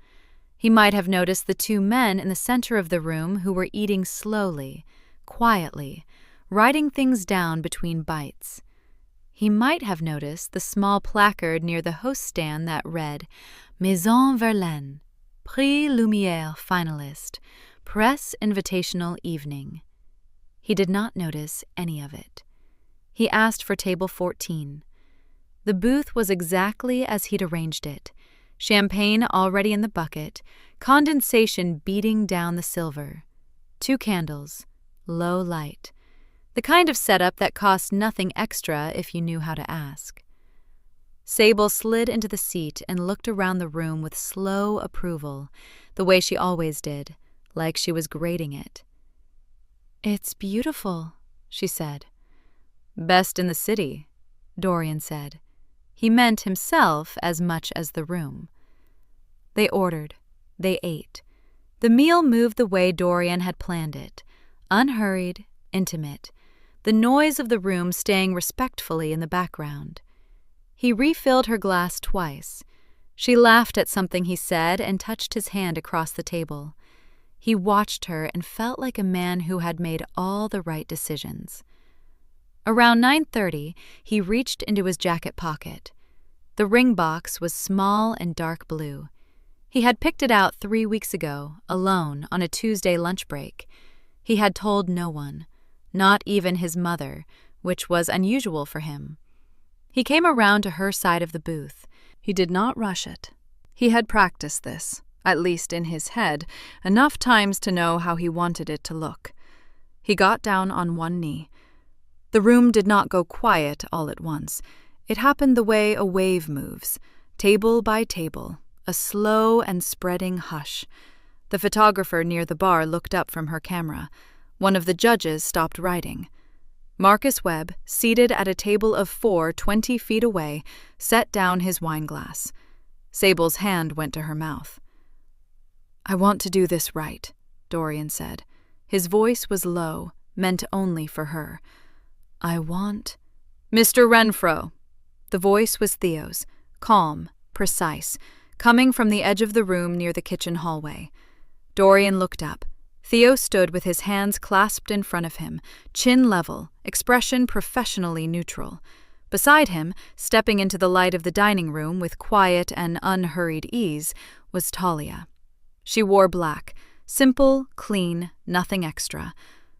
He might have noticed the 2 men in the center of the room who were eating slowly, quietly, writing things down between bites. He might have noticed the small placard near the host stand that read, Maison Verlaine, Prix Lumière finalist, Press Invitational Evening. He did not notice any of it. He asked for table 14. The booth was exactly as he'd arranged it. Champagne already in the bucket, condensation beating down the silver. 2 candles, low light. The kind of setup that cost nothing extra if you knew how to ask. Sable slid into the seat and looked around the room with slow approval, the way she always did, like she was grading it. "It's beautiful," she said. "Best in the city," Dorian said. He meant himself as much as the room. They ordered. They ate. The meal moved the way Dorian had planned it, unhurried, intimate, the noise of the room staying respectfully in the background. He refilled her glass twice. She laughed at something he said and touched his hand across the table. He watched her and felt like a man who had made all the right decisions. Around 9:30, he reached into his jacket pocket. The ring box was small and dark blue. He had picked it out 3 weeks ago, alone, on a Tuesday lunch break. He had told no one, not even his mother, which was unusual for him. He came around to her side of the booth. He did not rush it. He had practiced this, at least in his head, enough times to know how he wanted it to look. He got down on one knee. The room did not go quiet all at once. It happened the way a wave moves, table by table, a slow and spreading hush. The photographer near the bar looked up from her camera. One of the judges stopped writing. Marcus Webb, seated at a table of 4 20 feet away, set down his wineglass. Sable's hand went to her mouth. "I want to do this right," Dorian said. His voice was low, meant only for her. "I want—" "Mr. Renfro." The voice was Theo's, calm, precise, coming from the edge of the room near the kitchen hallway. Dorian looked up. Theo stood with his hands clasped in front of him, chin level, expression professionally neutral. Beside him, stepping into the light of the dining room with quiet and unhurried ease, was Talia. She wore black, simple, clean, nothing extra.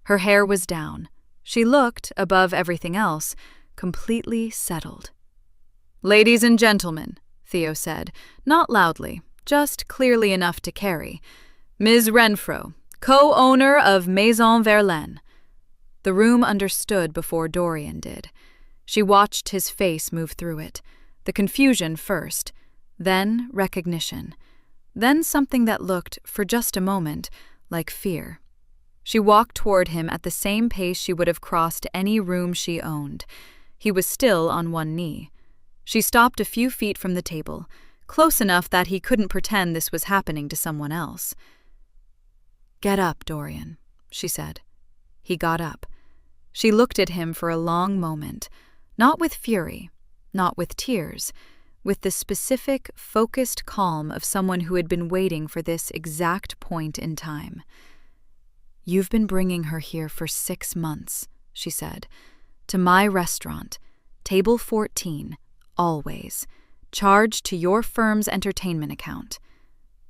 Her hair was down. She looked, above everything else, completely settled. "Ladies and gentlemen," Theo said, not loudly, just clearly enough to carry, "Ms. Renfro, co-owner of Maison Verlaine." The room understood before Dorian did. She watched his face move through it, the confusion first, then recognition, then something that looked, for just a moment, like fear. She walked toward him at the same pace she would have crossed any room she owned. He was still on one knee. She stopped a few feet from the table, close enough that he couldn't pretend this was happening to someone else. "Get up, Dorian," she said. He got up. She looked at him for a long moment, not with fury, not with tears, with the specific, focused calm of someone who had been waiting for this exact point in time. "You've been bringing her here for 6 months," she said. "To my restaurant, table 14, always, charged to your firm's entertainment account."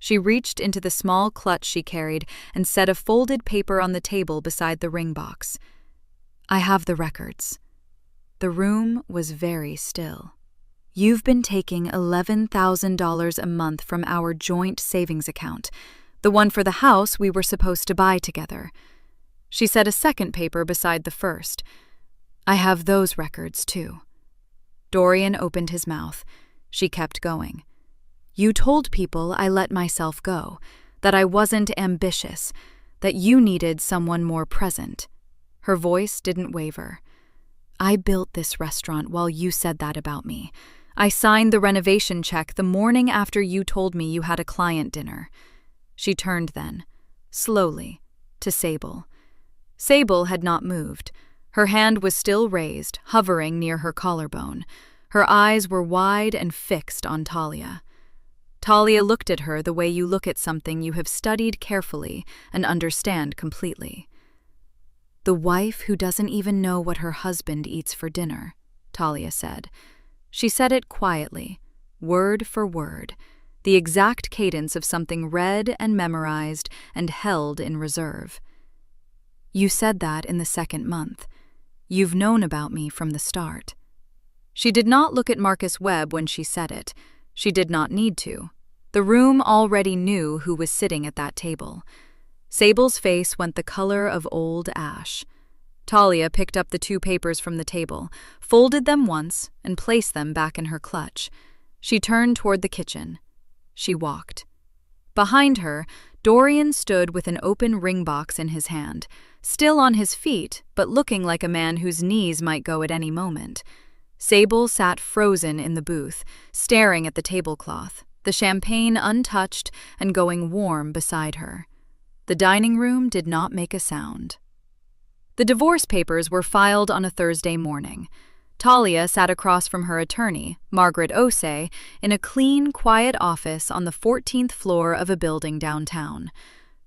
She reached into the small clutch she carried and set a folded paper on the table beside the ring box. "I have the records." The room was very still. "You've been taking $11,000 a month from our joint savings account, the one for the house we were supposed to buy together." She set a second paper beside the first. "I have those records, too." Dorian opened his mouth. She kept going. "You told people I let myself go, that I wasn't ambitious, that you needed someone more present." Her voice didn't waver. "I built this restaurant while you said that about me. I signed the renovation check the morning after you told me you had a client dinner." She turned then, slowly, to Sable. Sable had not moved. Her hand was still raised, hovering near her collarbone. Her eyes were wide and fixed on Talia. Talia looked at her the way you look at something you have studied carefully and understand completely. "The wife who doesn't even know what her husband eats for dinner," Talia said. She said it quietly, word for word, the exact cadence of something read and memorized and held in reserve. "You said that in the 2nd month. You've known about me from the start." She did not look at Marcus Webb when she said it. She did not need to. The room already knew who was sitting at that table. Sable's face went the color of old ash. Talia picked up the 2 papers from the table, folded them once, and placed them back in her clutch. She turned toward the kitchen. She walked. Behind her, Dorian stood with an open ring box in his hand, still on his feet, but looking like a man whose knees might go at any moment. Sable sat frozen in the booth, staring at the tablecloth, the champagne untouched and going warm beside her. The dining room did not make a sound. The divorce papers were filed on a Thursday morning. Talia sat across from her attorney, Margaret Osei, in a clean, quiet office on the 14th floor of a building downtown.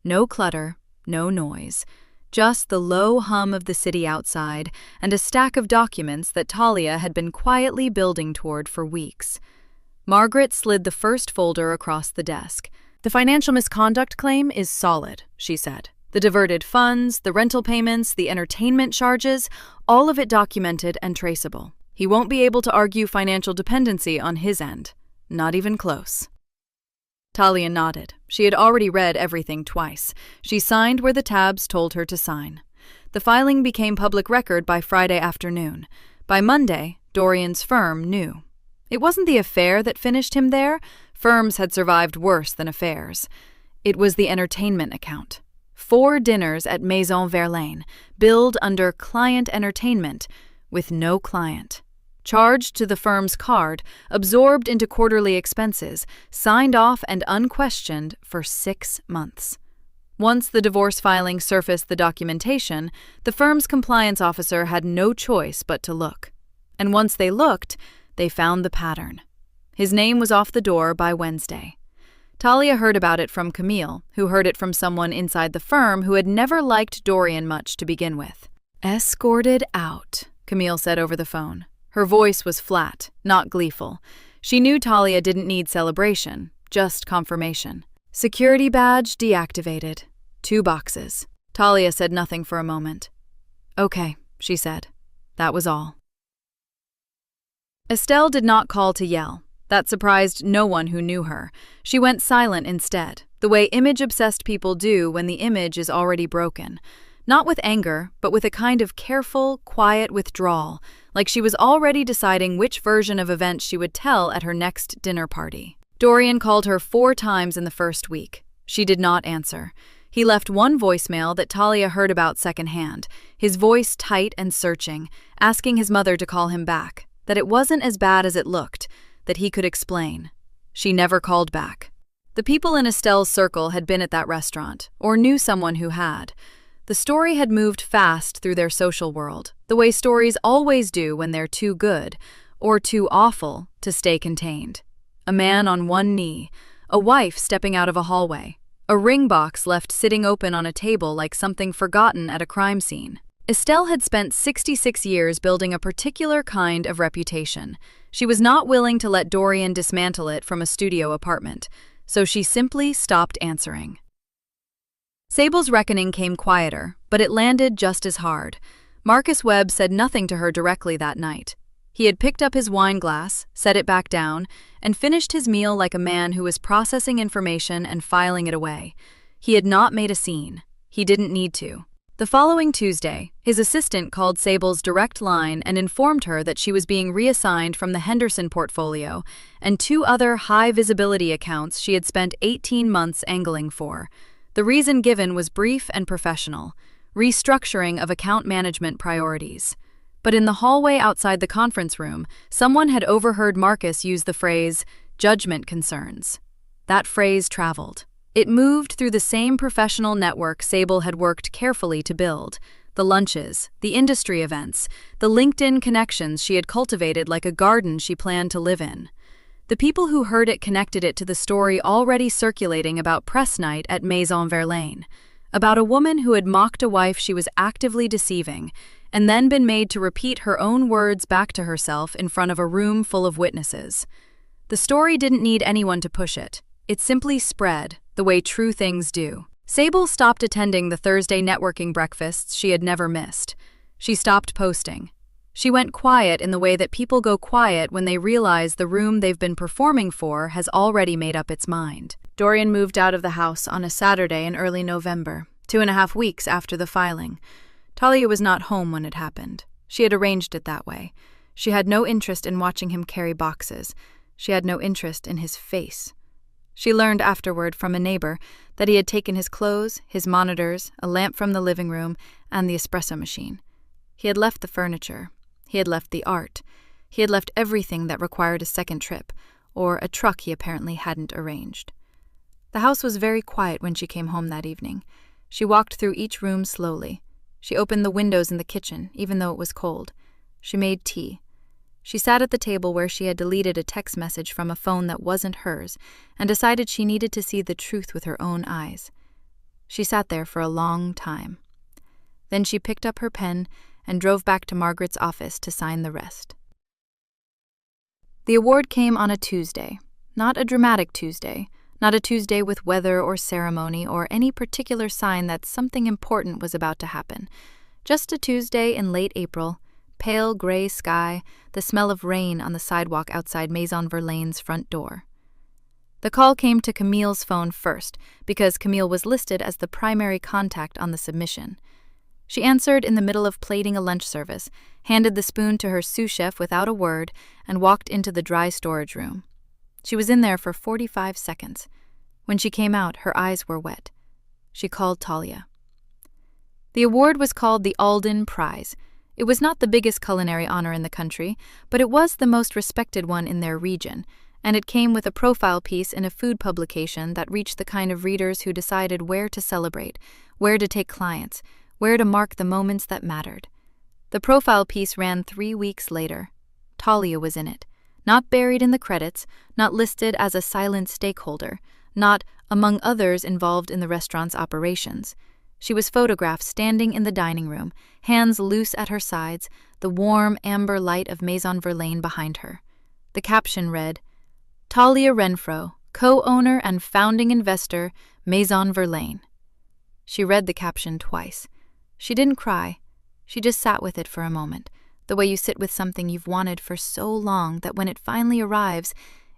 No clutter, no noise, just the low hum of the city outside and a stack of documents that Talia had been quietly building toward for weeks. Margaret slid the first folder across the desk. "The financial misconduct claim is solid," she said. "The diverted funds, the rental payments, the entertainment charges, all of it documented and traceable. He won't be able to argue financial dependency on his end. Not even close." Talia nodded. She had already read everything twice. She signed where the tabs told her to sign. The filing became public record by Friday afternoon. By Monday, Dorian's firm knew. It wasn't the affair that finished him there. Firms had survived worse than affairs. It was the entertainment account. 4 dinners at Maison Verlaine, billed under client entertainment, with no client. charged to the firm's card, absorbed into quarterly expenses, signed off and unquestioned for 6 months. Once the divorce filing surfaced the documentation, the firm's compliance officer had no choice but to look. And once they looked, they found the pattern. His name was off the door by Wednesday. Talia heard about it from Camille, who heard it from someone inside the firm who had never liked Dorian much to begin with. "Escorted out," Camille said over the phone. Her voice was flat, not gleeful. She knew Talia didn't need celebration, just confirmation. "Security badge deactivated. 2 boxes." Talia said nothing for a moment. "Okay," she said. That was all. Estelle did not call to yell. That surprised no one who knew her. She went silent instead, the way image-obsessed people do when the image is already broken. Not with anger, but with a kind of careful, quiet withdrawal, like she was already deciding which version of events she would tell at her next dinner party. Dorian called her 4 times in the first week. She did not answer. He left one voicemail that Talia heard about secondhand, his voice tight and searching, asking his mother to call him back, that it wasn't as bad as it looked, that he could explain. She never called back. The people in Estelle's circle had been at that restaurant, or knew someone who had. The story had moved fast through their social world, the way stories always do when they're too good, or too awful, to stay contained. A man on one knee, a wife stepping out of a hallway, a ring box left sitting open on a table like something forgotten at a crime scene. Estelle had spent 66 years building a particular kind of reputation. She was not willing to let Dorian dismantle it from a studio apartment, so she simply stopped answering. Sable's reckoning came quieter, but it landed just as hard. Marcus Webb said nothing to her directly that night. He had picked up his wine glass, set it back down, and finished his meal like a man who was processing information and filing it away. He had not made a scene. He didn't need to. The following Tuesday, his assistant called Sable's direct line and informed her that she was being reassigned from the Henderson portfolio and 2 other high-visibility accounts she had spent 18 months angling for. The reason given was brief and professional: restructuring of account management priorities. But in the hallway outside the conference room, someone had overheard Marcus use the phrase, "judgment concerns." That phrase traveled. It moved through the same professional network Sable had worked carefully to build: the lunches, the industry events, the LinkedIn connections she had cultivated like a garden she planned to live in. The people who heard it connected it to the story already circulating about press night at Maison Verlaine, about a woman who had mocked a wife she was actively deceiving, and then been made to repeat her own words back to herself in front of a room full of witnesses. The story didn't need anyone to push it. It simply spread, the way true things do. Sable stopped attending the Thursday networking breakfasts she had never missed. She stopped posting. She went quiet in the way that people go quiet when they realize the room they've been performing for has already made up its mind. Dorian moved out of the house on a Saturday in early November, 2.5 weeks after the filing. Talia was not home when it happened. She had arranged it that way. She had no interest in watching him carry boxes. She had no interest in his face. She learned afterward from a neighbor that he had taken his clothes, his monitors, a lamp from the living room, and the espresso machine. He had left the furniture. He had left the art. He had left everything that required a second trip, or a truck he apparently hadn't arranged. The house was very quiet when she came home that evening. She walked through each room slowly. She opened the windows in the kitchen, even though it was cold. She made tea. She sat at the table where she had deleted a text message from a phone that wasn't hers and decided she needed to see the truth with her own eyes. She sat there for a long time. Then she picked up her pen and drove back to Margaret's office to sign the rest. The award came on a Tuesday, not a dramatic Tuesday, not a Tuesday with weather or ceremony or any particular sign that something important was about to happen. Just a Tuesday in late April, pale gray sky, the smell of rain on the sidewalk outside Maison Verlaine's front door. The call came to Camille's phone first, because Camille was listed as the primary contact on the submission. She answered in the middle of plating a lunch service, handed the spoon to her sous chef without a word, and walked into the dry storage room. She was in there for 45 seconds. When she came out, her eyes were wet. She called Talia. The award was called the Alden Prize. It was not the biggest culinary honor in the country, but it was the most respected one in their region, and it came with a profile piece in a food publication that reached the kind of readers who decided where to celebrate, where to take clients, where to mark the moments that mattered. The profile piece ran 3 weeks later. Talia was in it, not buried in the credits, not listed as a silent stakeholder, not among others involved in the restaurant's operations. She was photographed standing in the dining room, hands loose at her sides, the warm amber light of Maison Verlaine behind her. The caption read, "Talia Renfro, co-owner and founding investor, Maison Verlaine." She read the caption twice. She didn't cry. She just sat with it for a moment, the way you sit with something you've wanted for so long that when it finally arrives,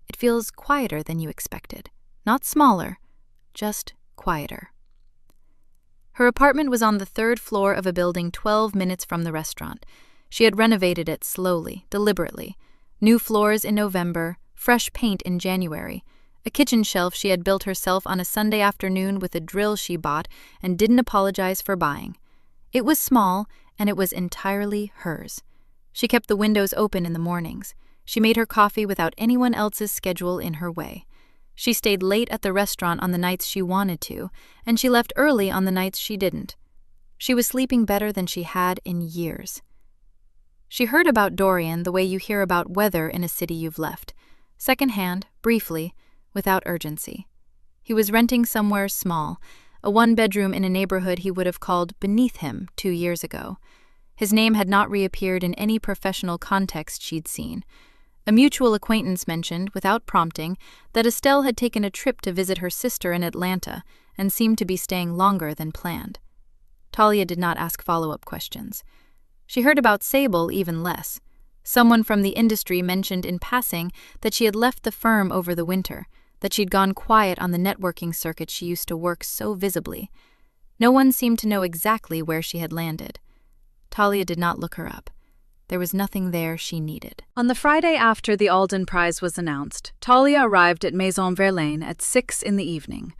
it feels quieter than you expected. Not smaller, just quieter. Her apartment was on the 3rd floor of a building 12 minutes from the restaurant. She had renovated it slowly, deliberately. New floors in November, fresh paint in January. A kitchen shelf she had built herself on a Sunday afternoon with a drill she bought and didn't apologize for buying. It was small, and it was entirely hers. She kept the windows open in the mornings. She made her coffee without anyone else's schedule in her way. She stayed late at the restaurant on the nights she wanted to, and she left early on the nights she didn't. She was sleeping better than she had in years. She heard about Dorian the way you hear about weather in a city you've left. Secondhand, briefly, without urgency. He was renting somewhere small, a 1-bedroom in a neighborhood he would have called beneath him 2 years ago. His name had not reappeared in any professional context she'd seen. A mutual acquaintance mentioned, without prompting, that Estelle had taken a trip to visit her sister in Atlanta and seemed to be staying longer than planned. Talia did not ask follow-up questions. She heard about Sable even less. Someone from the industry mentioned in passing that she had left the firm over the winter, that she'd gone quiet on the networking circuit she used to work so visibly. No one seemed to know exactly where she had landed. Talia did not look her up. There was nothing there she needed. On the Friday after the Alden Prize was announced, Talia arrived at Maison Verlaine at 6 in the evening.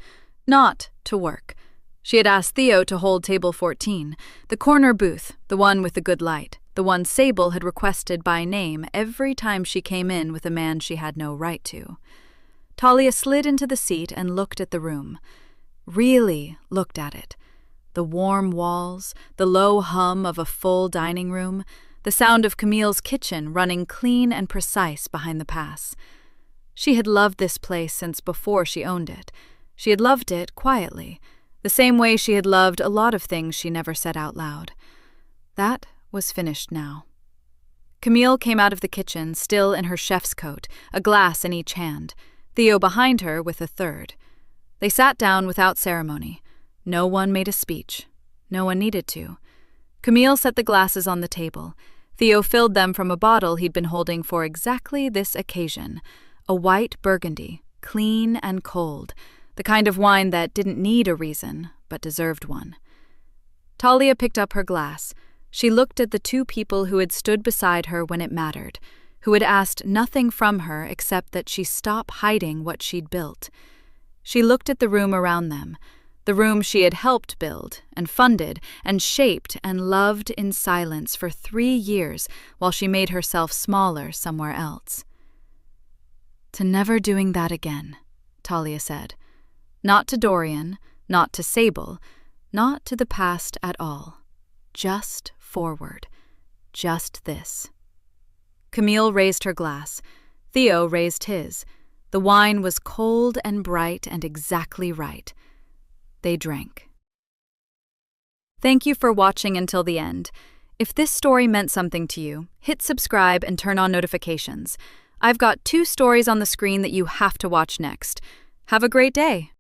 Not to work. She had asked Theo to hold table 14, the corner booth, the one with the good light, the one Sable had requested by name every time she came in with a man she had no right to. Talia slid into the seat and looked at the room. Really looked at it. The warm walls, the low hum of a full dining room, the sound of Camille's kitchen running clean and precise behind the pass. She had loved this place since before she owned it. She had loved it quietly, the same way she had loved a lot of things she never said out loud. That was finished now. Camille came out of the kitchen, still in her chef's coat, a glass in each hand, Theo behind her with a third. They sat down without ceremony. No one made a speech. No one needed to. Camille set the glasses on the table. Theo filled them from a bottle he'd been holding for exactly this occasion, a white Burgundy, clean and cold, the kind of wine that didn't need a reason, but deserved one. Talia picked up her glass. She looked at the 2 people who had stood beside her when it mattered, who had asked nothing from her except that she stop hiding what she'd built. She looked at the room around them, the room she had helped build and funded and shaped and loved in silence for 3 years while she made herself smaller somewhere else. "To never doing that again," Talia said. Not to Dorian, not to Sable, not to the past at all. Just forward. Just this. Camille raised her glass. Theo raised his. The wine was cold and bright and exactly right. They drank. Thank you for watching until the end. If this story meant something to you, hit subscribe and turn on notifications. I've got 2 stories on the screen that you have to watch next. Have a great day.